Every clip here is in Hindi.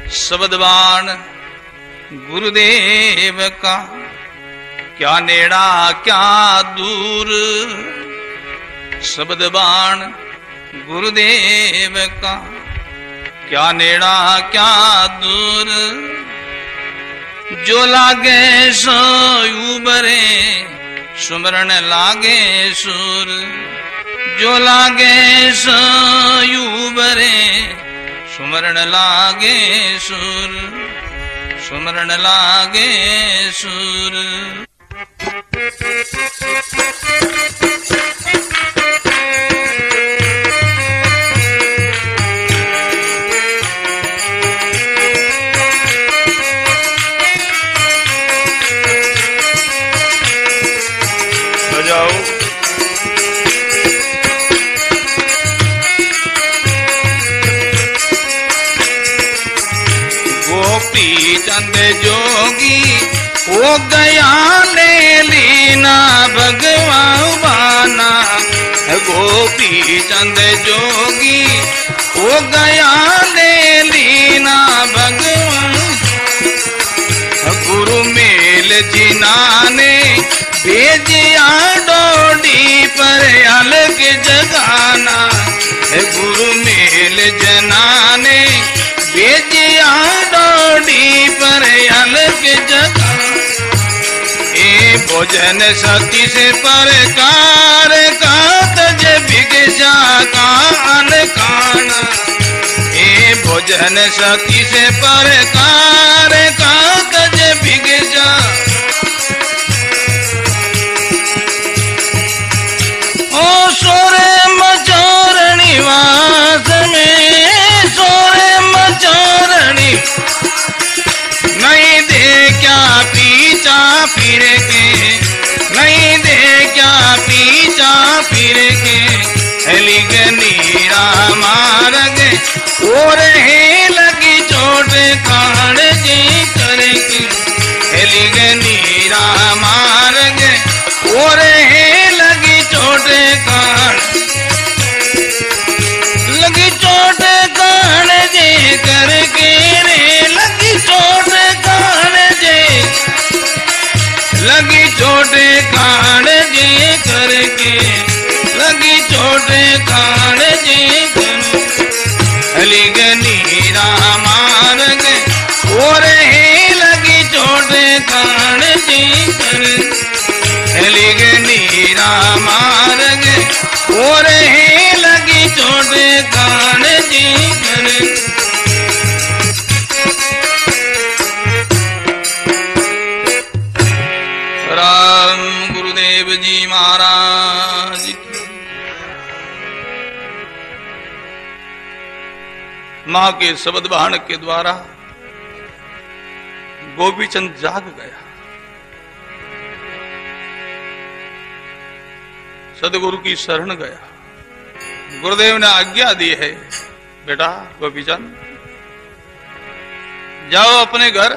शब्दवान गुरुदेव का, क्या नेड़ा क्या दूर। शब्दवान गुरुदेव का, क्या नेड़ा क्या दूर। जो लागे सो उबरे, सुमरण लागे सुर। जो लागे सो उबरे, सुमरण लागे सुर। सुमरण लागे सुर। चंद जोगी हो गया ले लीना भगवान बाना। गोपी चंद जोगी हो गया ले लीना भगवान। गुरु मेल जिनाने भेजिया डोडी पर अलग जगाना। गुरु मेल जनाने भेजिया डोडी पर अलग जगह। ए भोजन सती से परकार का तज भिक्षा का अनखाना। ए भोजन सती से परकार का तज भिक्षा। ओ सोरे मचोर निवास में, सोरे मचोरणी नहीं दे क्या पीछा फिर के। नहीं दे क्या पीछा फिर के। हली नीरा मार गए और है लगी चोट कांड जी करके। हली नीरा मार गए और है लगी चोट कांड। लगी चोट कांड जी करके रे। लगी चोट कांड जी, लगी चोट कांड जी करके। लगी चोट कांड जी करके। हली नीरा मार गए और है लगी चोट कांड जी करके। हली नीरा मार गए और है लगी चोट कांड जी करके। राम गुरुदेव जी महाराज की। मां के शब्द वाहन के द्वारा गोपीचंद जाग गया। सदगुरु की शरण गया। गुरुदेव ने आज्ञा दी है, बेटा गोपीचंद जाओ अपने घर,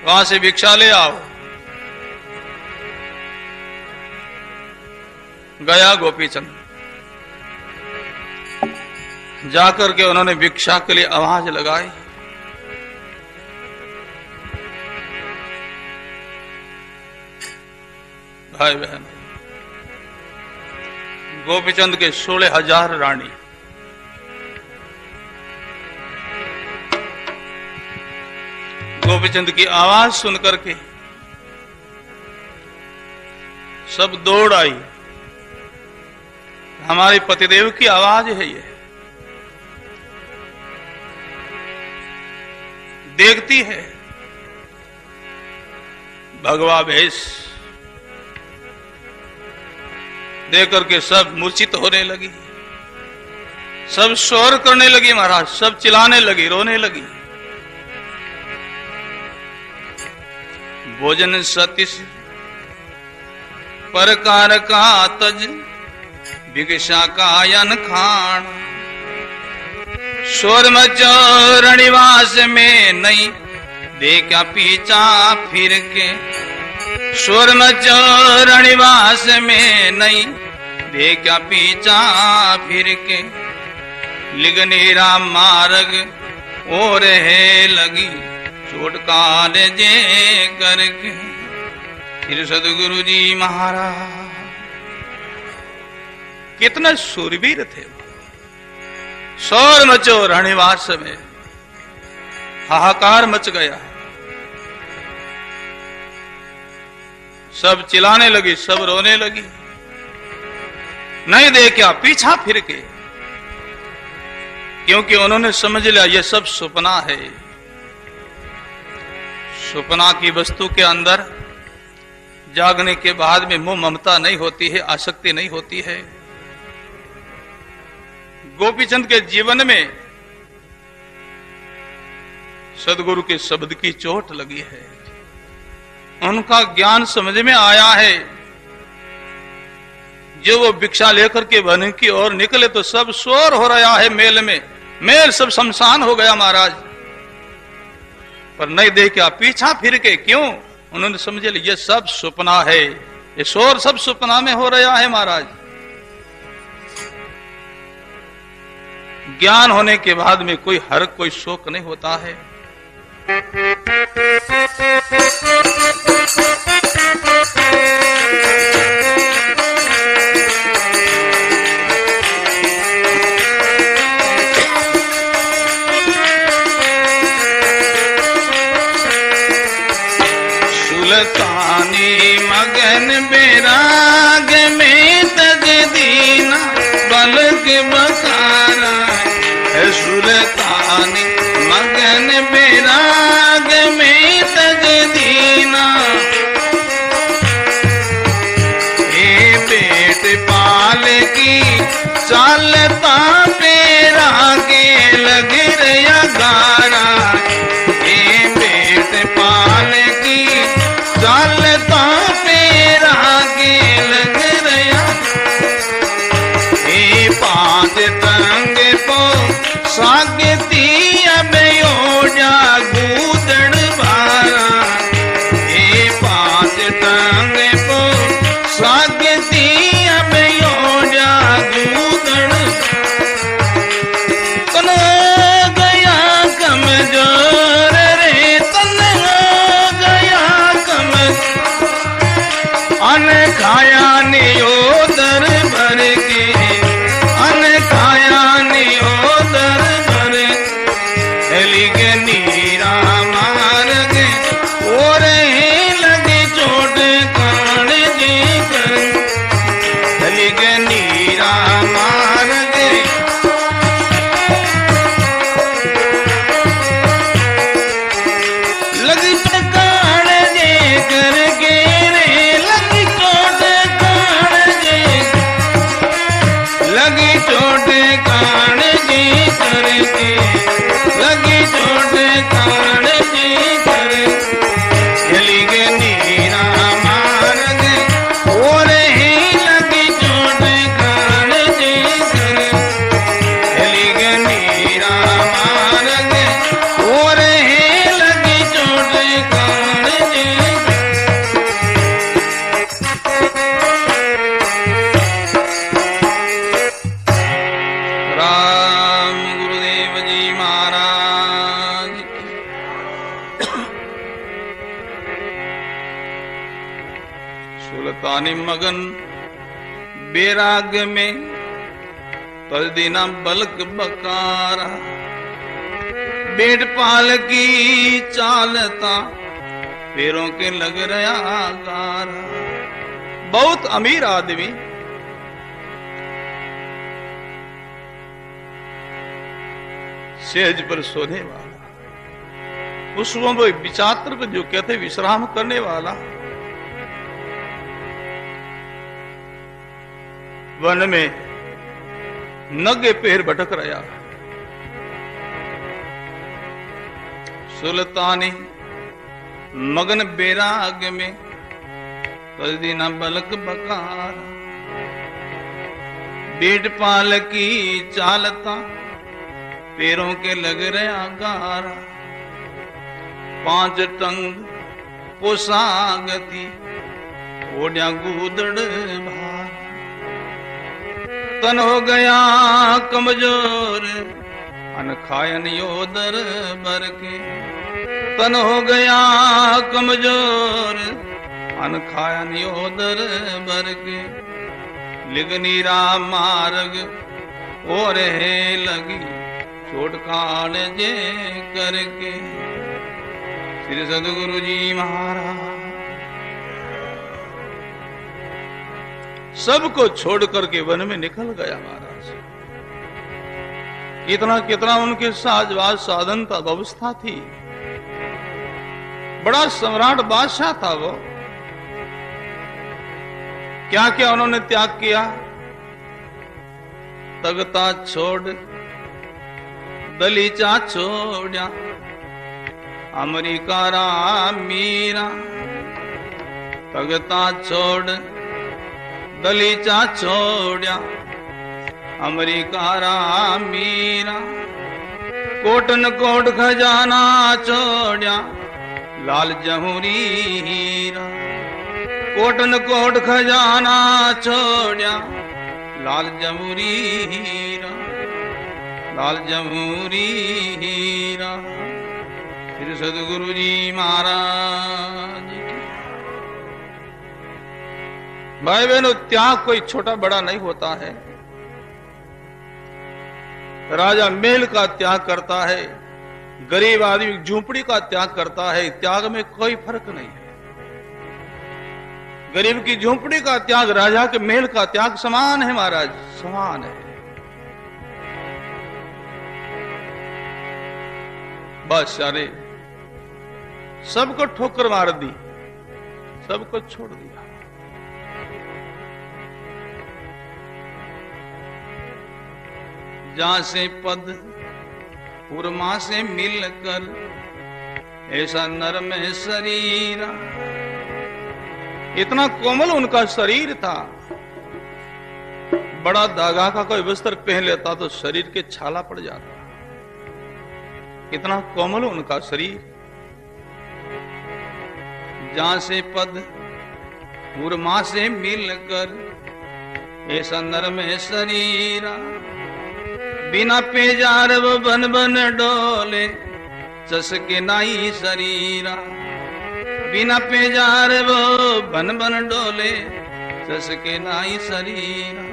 वहां से भिक्षा ले आओ। गया गोपीचंद। जाकर के उन्होंने भिक्षा के लिए आवाज लगाई। भाई बहन, गोपीचंद के 16,000 रानी। गोपीचंद की आवाज सुनकर के सब दौड़ आई। हमारे पतिदेव की आवाज है ये। देखती है भगवा भेष देख करके सब मूर्छित होने लगी। सब शोर करने लगी महाराज, सब चिल्लाने लगी, रोने लगी। भोजन सतीश परकार का तज भिक्षा का अन खान। शोर मचो रणिवास में नहीं देखा पीछा फिर के। शोर मचो रणिवास में नहीं देखा पीछा फिर के। लिगनेरा मार्ग और है लगी, चोटकार जे करके। फिर सदगुरु जी महाराज कितने शूरवीर थे। शोर मचो रणवास में, हाहाकार मच गया, सब चिल्लाने लगी, सब रोने लगी। नहीं देखा पीछा फिर के, क्योंकि उन्होंने समझ लिया ये सब सपना है। सपना की वस्तु के अंदर जागने के बाद में मोह ममता नहीं होती है, आसक्ति नहीं होती है। गोपीचंद के जीवन में सदगुरु के शब्द की चोट लगी है, उनका ज्ञान समझ में आया है। जो वो भिक्षा लेकर के वन की ओर निकले तो सब शोर हो रहा है मेल में, मेल सब शमशान हो गया महाराज। पर नहीं देखा पीछा फिर के, क्यों? उन्होंने समझ लिया ये सब सपना है, ये शोर सब सपना में हो रहा है महाराज। ज्ञान होने के बाद में कोई हर्क, कोई शोक नहीं होता है। सुल्तानी मगन बैराग में तज दीना बलक बकारा है। सुल्तानी मगन बैराग में तज दीना, ए बेट पाल की चालता पेरा के लग रहा गारा। ए बेट पाल की चालता पेरा के लग रहा, ए पांच तंग को सागती अब योजा गूदड़ बारा। ए पांच तंग को सागती अब योजा गूदड़। तन गया कमजोर रे, तन गया अन खाया नियोदर भर के, अन खाया नियोदर भर। हेली के नीरा मार्ग और लगे चोट कान जी कर। हेली के नीरा मार्ग लगी कान जी करके, लगी चोट कान जी करके, लगी चोट कान जी कर। चली के नीरा मार्ग और ही लगी चोट कान जी कर। चली के नीरा मार्ग और ही लगी चोट कान जी कर। राम गुरुदेव जी महाराज। सुल्तानी मगन बैराग में तजदीना बलक बकारा। बेट पाल की चालता पैरों के लग रहा गारा। बहुत अमीर आदमी सेज पर सोने वाला, पुष्पों पर विचात्र पर जो कहते विश्राम करने वाला, वन में नंगे पैर भटक रहा। सुल्तानी मगन बैराग में तजदीना बलक बकार। बेट पाल की चालता पैरों के लग रहा गारा। पांच टंग पोसागती ओढ़िया गूदड़ भार। तन हो गया कमजोर, अन खायन योदर बर के। तन हो गया कमजोर, अन खायन योदर बर के। लिगनीरा मार्ग और है लगी, चोट कान जे करके। श्री सदगुरु जी महाराज सबको छोड़ करके वन में निकल गया महाराज। कितना कितना उनके साजवाज साधन था, व्यवस्था थी, बड़ा सम्राट बादशाह था वो। क्या क्या उन्होंने त्याग किया? तगता छोड़ दलीचा छोड़ा, अमरीका रा मीरा। तगता छोड़ दलीचा छोड़ा, अमरीका रा मीरा। कोटन कोट खजाना छोड़ा, लाल जमुरी हीरा। कोटन कोट खजाना छोड़ा, लाल जमुरी हीरा। लाल जमुरी हीरा। श्री सदगुरु जी महाराज। भाई बहनों, त्याग कोई छोटा बड़ा नहीं होता है। राजा महल का त्याग करता है, गरीब आदमी झूंपड़ी का त्याग करता है। त्याग में कोई फर्क नहीं है। गरीब की झूंपड़ी का त्याग राजा के महल का त्याग समान है महाराज, समान है। बस सारे सबको ठोकर मार दी, सबको छोड़ दिया। जहां से पद उर्मा से मिलकर, ऐसा नरम है शरीर। इतना कोमल उनका शरीर था, बड़ा धागा का कोई वस्त्र पहन लेता तो शरीर के छाला पड़ जाता। इतना कोमल उनका शरीर। जहां से पद उर्मा से मिलकर, ऐसा नरम है शरीर। बिना पेजार वो बन बन डोले, चसके नाई शरीरा। बिना पेजार वो बन बन डोले, चसके नाई शरीरा।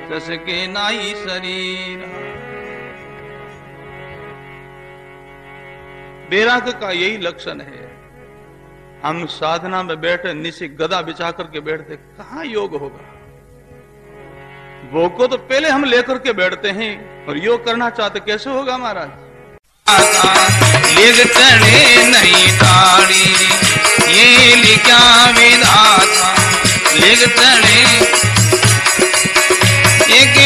चसके नाई शरीरा। बैराग का यही लक्षण है। हम साधना में बैठे, नीचे गदा बिछा करके बैठते, कहां योग होगा? वो को तो पहले हम लेकर के बैठते हैं, और योग करना चाहते, कैसे होगा महाराज? लिग चढ़े नहीं ताड़ी, ये लिखा विधाता। लिग चढ़े एक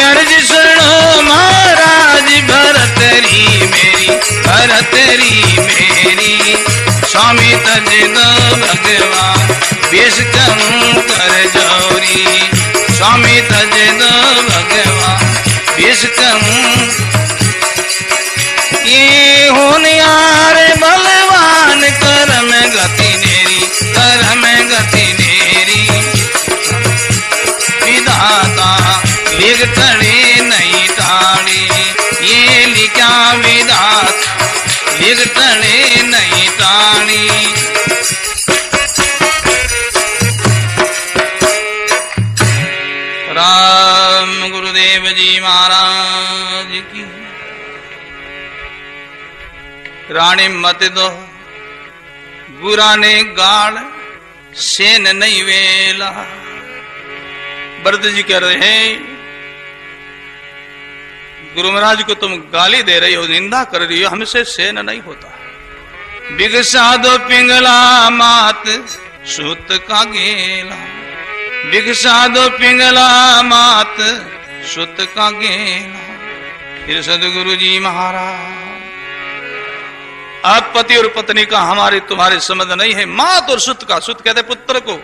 अर्ज सुनो महाराज, भरतरी मेरी, भरतरी मेरी। स्वामी तज दो भगवान, विष कम कर जोरी। स्वामी तज दो भगवान, विष कम। ये होनियार बलवान, कर्म गति नेरी, कर्म गति नेरी। विधाता लिग तड़े नहीं ताड़ी, ये लिखा विधाता लिग तड़े नहीं ताड़ी। राम गुरुदेव जी महाराज की। रानी मत दो गुरा ने गाड़, सेन नहीं वेला। भरत जी कह रहे हैं, गुरु महाराज को तुम गाली दे रही हो, निंदा कर रही हो, हमसे सेन नहीं होता। बिगसा दो पिंगला मात, सूत का गेला। बिगसा दो पिंगला मात, सूत का गेला। फिर सदगुरु जी महाराज, अब पति और पत्नी का हमारे तुम्हारे संबंध नहीं है। मात और सुत का, सुत कहते पुत्र को,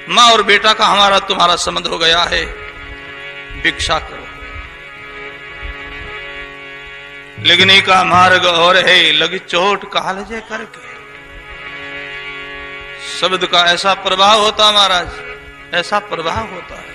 माँ और बेटा का हमारा तुम्हारा संबंध हो गया है। भिक्षा करो। लगने का मार्ग और है, लगी चोट कालजे करके। शब्द का ऐसा प्रभाव होता महाराज, ऐसा प्रभाव होता है।